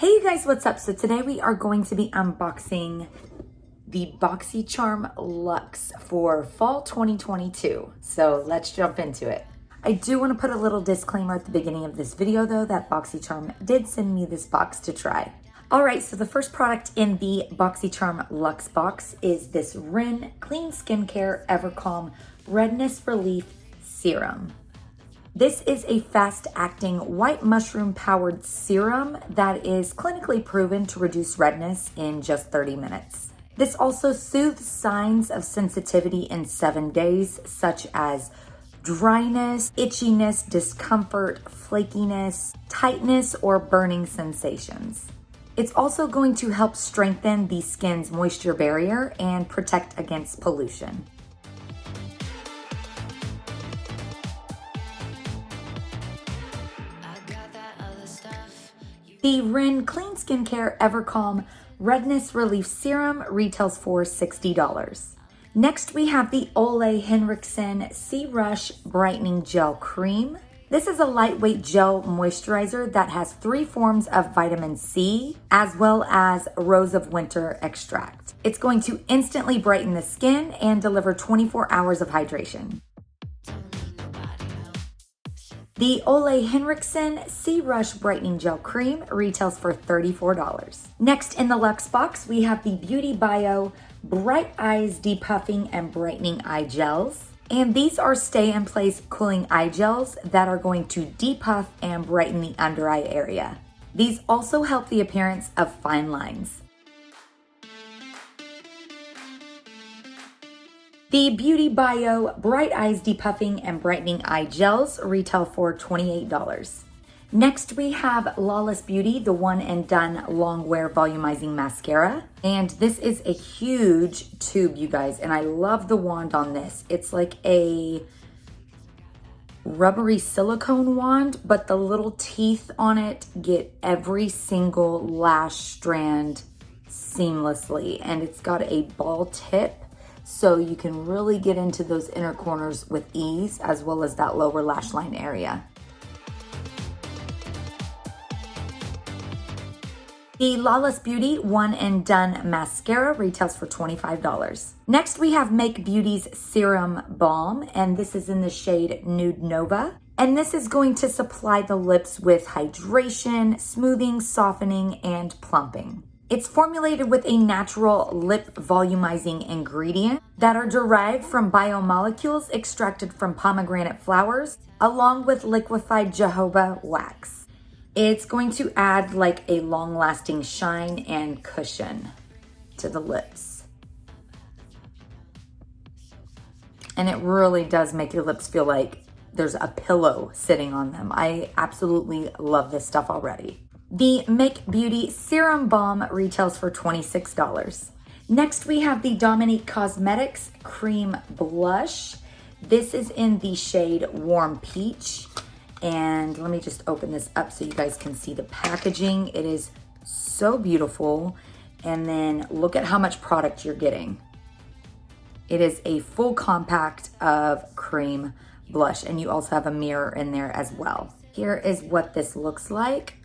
Hey you guys, what's up? So today we are going to be unboxing the Boxycharm Luxe for fall 2022. So let's jump into it. I do want to put a little disclaimer at the beginning of this video though that Boxycharm did send me this box to try. Alright, so the first product in the Boxycharm Luxe box is this Ren Clean Skincare Evercalm Redness Relief Serum. This is a fast-acting white mushroom-powered serum that is clinically proven to reduce redness in just 30 minutes. This also soothes signs of sensitivity in 7 days, such as dryness, itchiness, discomfort, flakiness, tightness, or burning sensations. It's also going to help strengthen the skin's moisture barrier and protect against pollution. The Ren Clean Skincare Evercalm Redness Relief Serum retails for $60. Next, we have the Ole Henriksen C-Rush Brightening Gel Cream. This is a lightweight gel moisturizer that has 3 forms of vitamin C, as well as Rose of Winter extract. It's going to instantly brighten the skin and deliver 24 hours of hydration. The Ole Henriksen C-Rush Brightening Gel Cream retails for $34. Next in the Luxe box, we have the Beauty Bio Bright Eyes Depuffing and Brightening Eye Gels. And these are stay-in-place cooling eye gels that are going to depuff and brighten the under eye area. These also help the appearance of fine lines. The Beauty Bio Bright Eyes Depuffing and Brightening Eye Gels retail for $28. Next, we have Lawless Beauty, the One and Done Long Wear Volumizing Mascara. And this is a huge tube, you guys, and I love the wand on this. It's like a rubbery silicone wand, but the little teeth on it get every single lash strand seamlessly. And it's got a ball tip, so you can really get into those inner corners with ease, as well as that lower lash line area. The Lawless Beauty One and Done Mascara retails for $25. Next, we have Make Beauty's Serum Balm, and this is in the shade Nude Nova. And this is going to supply the lips with hydration, smoothing, softening, and plumping. It's formulated with a natural lip volumizing ingredient that are derived from biomolecules extracted from pomegranate flowers, along with liquefied jojoba wax. It's going to add like a long-lasting shine and cushion to the lips. And it really does make your lips feel like there's a pillow sitting on them. I absolutely love this stuff already. The Make Beauty Serum Balm retails for $26. Next, we have the Dominique Cosmetics Cream Blush. This is in the shade Warm Peach. And let me just open this up so you guys can see the packaging. It is so beautiful. And then look at how much product you're getting. It is a full compact of cream blush, and you also have a mirror in there as well. Here is what this looks like.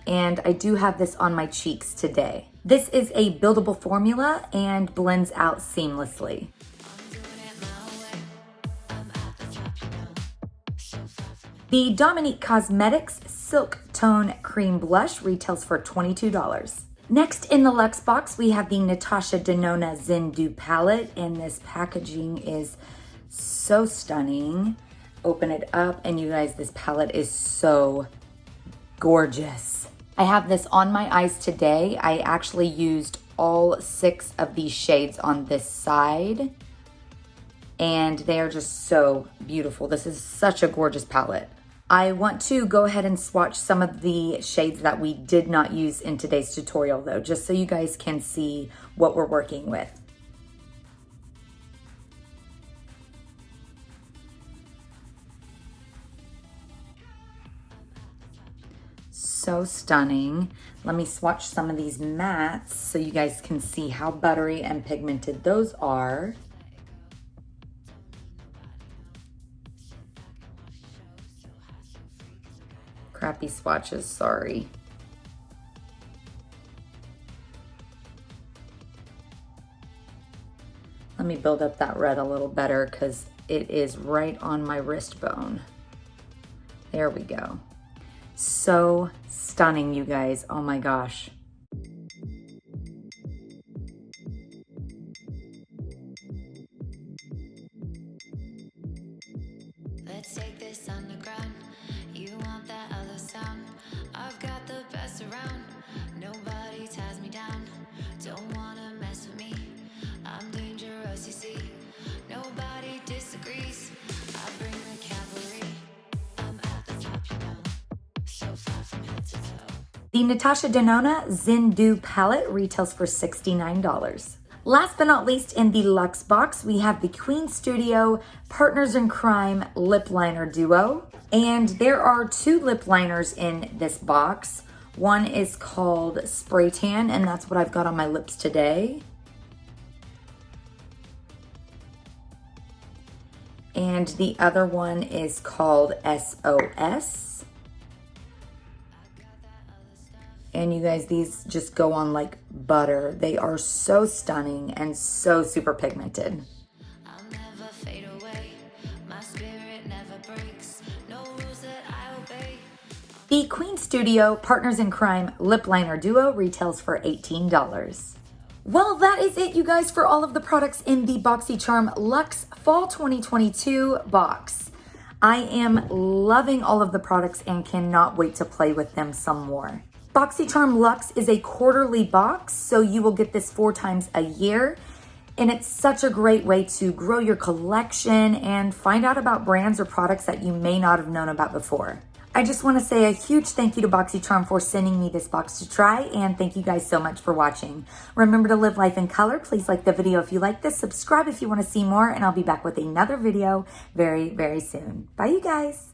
And I do have this on my cheeks today. This is a buildable formula and blends out seamlessly. The Dominique Cosmetics Silk Tone Cream Blush retails for $22. Next in the Luxe box, we have the Natasha Denona Zindu palette, and this packaging is so stunning. Open it up, and you guys, this palette is so gorgeous. I have this on my eyes today. I actually used all 6 of these shades on this side, and they are just so beautiful. This is such a gorgeous palette. I want to go ahead and swatch some of the shades that we did not use in today's tutorial though, just so you guys can see what we're working with. So stunning. Let me swatch some of these mattes so you guys can see how buttery and pigmented those are. Crappy swatches, sorry. Let me build up that red a little better because it is right on my wrist bone. There we go. So stunning, you guys. Oh my gosh. Let's take this underground. You want that other sound? I've got the best around. Nobody ties me down. Don't wanna mess with me. I'm dangerous, you see. Nobody disagrees. I bring the cavalry. I'm at the top, you know. So far from head to toe. The Natasha Denona Zindu palette retails for $69. Last but not least, in the Luxe box, we have the Queen Studio Partners in Crime Lip Liner Duo. And there are 2 lip liners in this box. One is called Spray Tan, and that's what I've got on my lips today. And the other one is called SOS. And you guys, these just go on like butter. They are so stunning and so super pigmented. I'll never fade away. My spirit never breaks. No rules that I obey. The Queen Studio Partners in Crime Lip Liner Duo retails for $18. Well, that is it, you guys, for all of the products in the Boxycharm Luxe Fall 2022 box. I am loving all of the products and cannot wait to play with them some more. Boxycharm Luxe is a quarterly box, so you will get this 4 times a year. And it's such a great way to grow your collection and find out about brands or products that you may not have known about before. I just want to say a huge thank you to Boxycharm for sending me this box to try, and thank you guys so much for watching. Remember to live life in color. Please like the video if you like this, subscribe if you want to see more, and I'll be back with another video very, very soon. Bye, you guys.